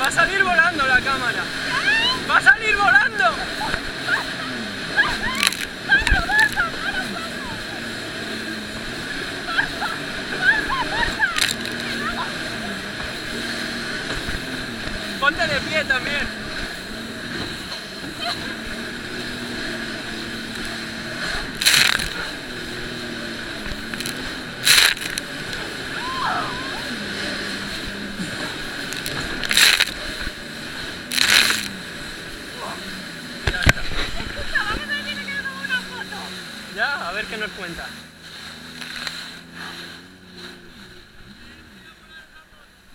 Va a salir volando la cámara. ¡Va a salir volando! Ponte de pie también. Ya, a ver qué nos cuenta.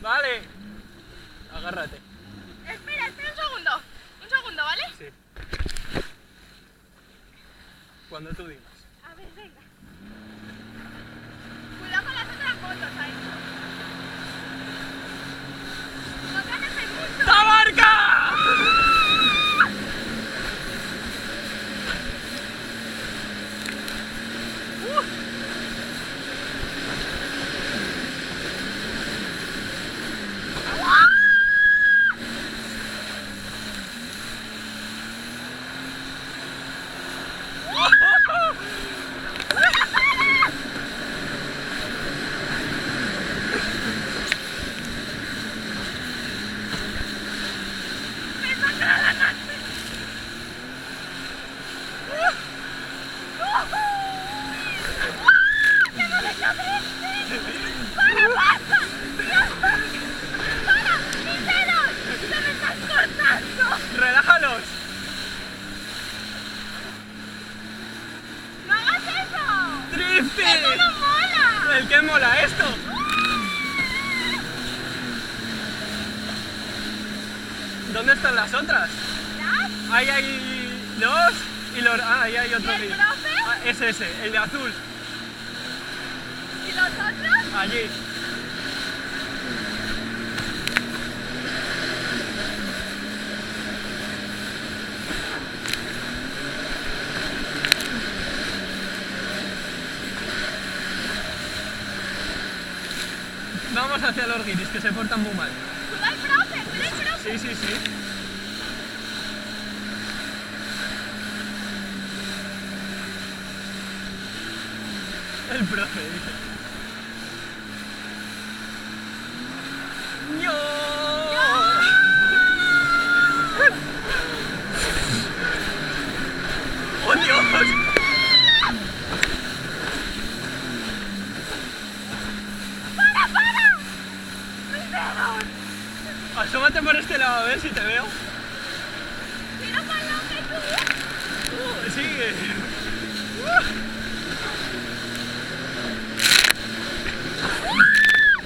Vale. Agárrate. Espera, un segundo, ¿vale? Sí. Cuando tú digas. A ver, venga. Cuidado con las otras motos ahí. No te alejes mucho. ¡Tabarca! ¡Relájalos! ¡No hagas eso! ¡Triste! ¡Eso no mola! ¿El qué mola esto? ¿Dónde están las otras? ¿Las? Ahí hay dos y los... Ah, ahí hay otro. ¿Y el profe? Ah, es ese, el de azul. ¿Y los otros? Allí. Vamos hacia los guiris, que se portan muy mal. ¡Cuidado el profe! ¡Cuidado el profe! Sí, sí, sí. El profe dice. ¡No! ¡Oh, Dios! Asómate por este lado, a ver si te veo. ¡Tira para el lado que tú! Sigue.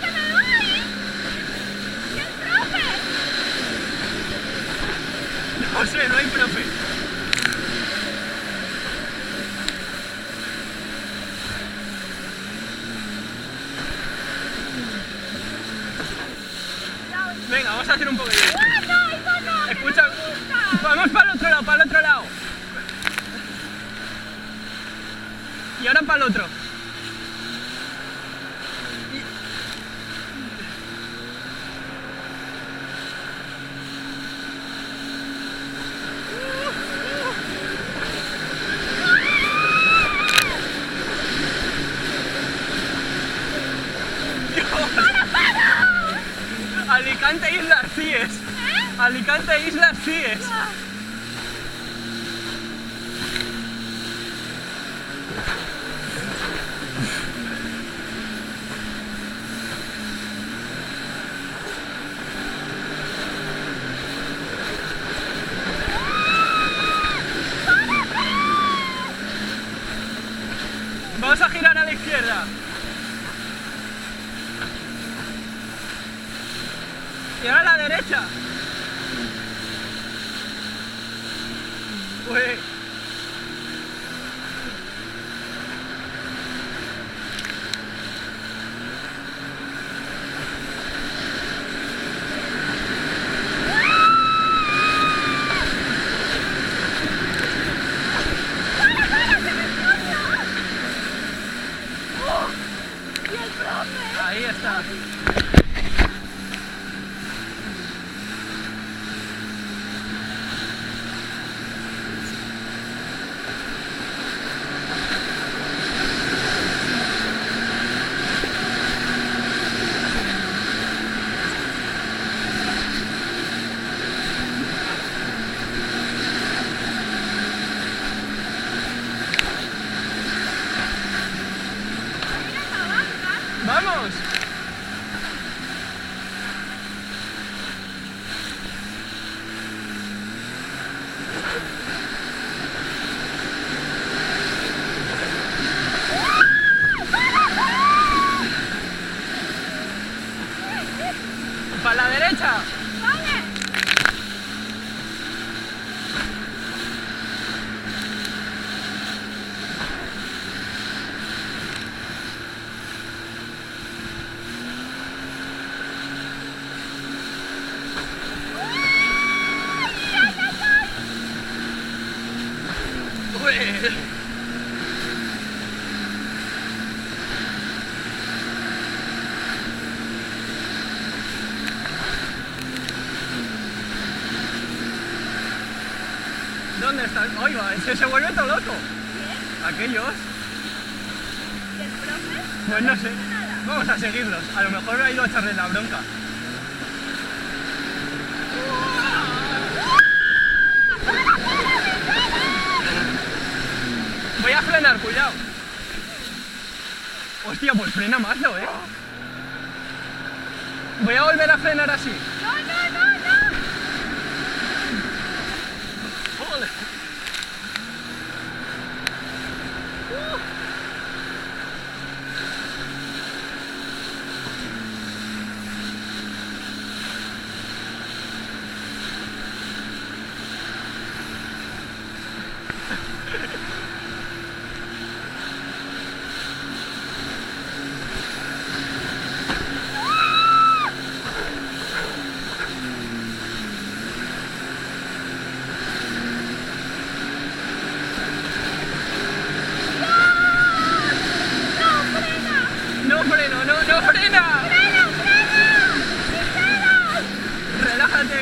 ¡Que me voy! ¿Y el profe? No sé, no hay profe. Venga, vamos a hacer un poco de... ¡No, eso no! Escucha, ¡Que no me gusta! vamos para el otro lado, para el otro lado. Y ahora para el otro. Alicante Islas Cíes. Alicante Islas Cíes. Vamos a girar a la izquierda. Y ahora a la derecha. Uy. Ahí está. ¡Para la derecha! Vale. Uy. ¿Dónde están? Oiga, ese se vuelve todo loco. ¿Quién? ¿Aquellos? ¿Y el profe? Pues no sé. Nada. Vamos a seguirlos. A lo mejor ha ido a echarle la bronca. Voy a frenar, cuidado. Hostia, pues frena mazo, ¿eh? Voy a volver a frenar así. No, no, no, no. Joder. No freno, no, no frena. ¡Frena, frena! ¡Sinceros! Relájate.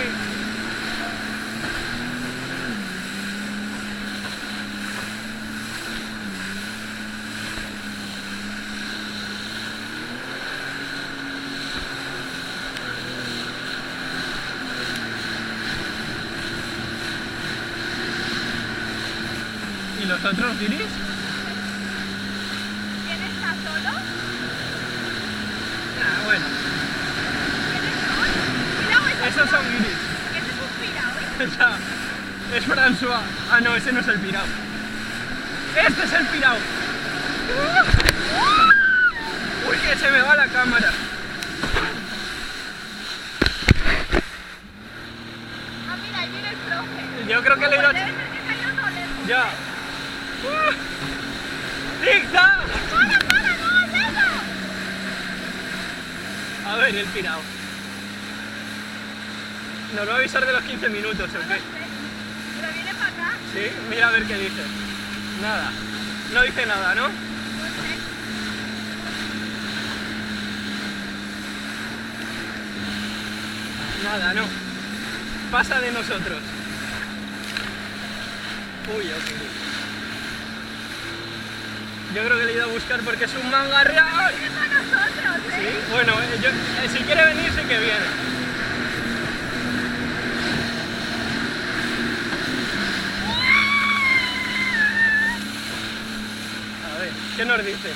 ¿Y los otros guiris? ¿Quién está solo? Ah, bueno, ¿Quiénes son? Cuidado, ese esos son guiris. ese es un pirao, ¿eh? Esa es François. Ah, no, ese no es el pirao. Este es el pirao. Uy, que se me va la cámara. Ah, mira, ahí viene el profe. Yo creo que le he ido a... Debe ser que se ha ido todo lejos. Ya. ¡Tic-tac! ¡Para, para, no hagas eso! A ver, el pirao. ¿Nos va a avisar de los 15 minutos o No lo qué? sé. Pero viene para acá. Sí, mira a ver qué dice. Nada. No dice nada, ¿no? No sé. Nada, no. Pasa de nosotros. Uy, ok. Yo creo que le he ido a buscar porque es un manga real. Viene para nosotros, Sí, ¿eh? bueno, si quiere venir, sí que viene. A ver, ¿qué nos dice?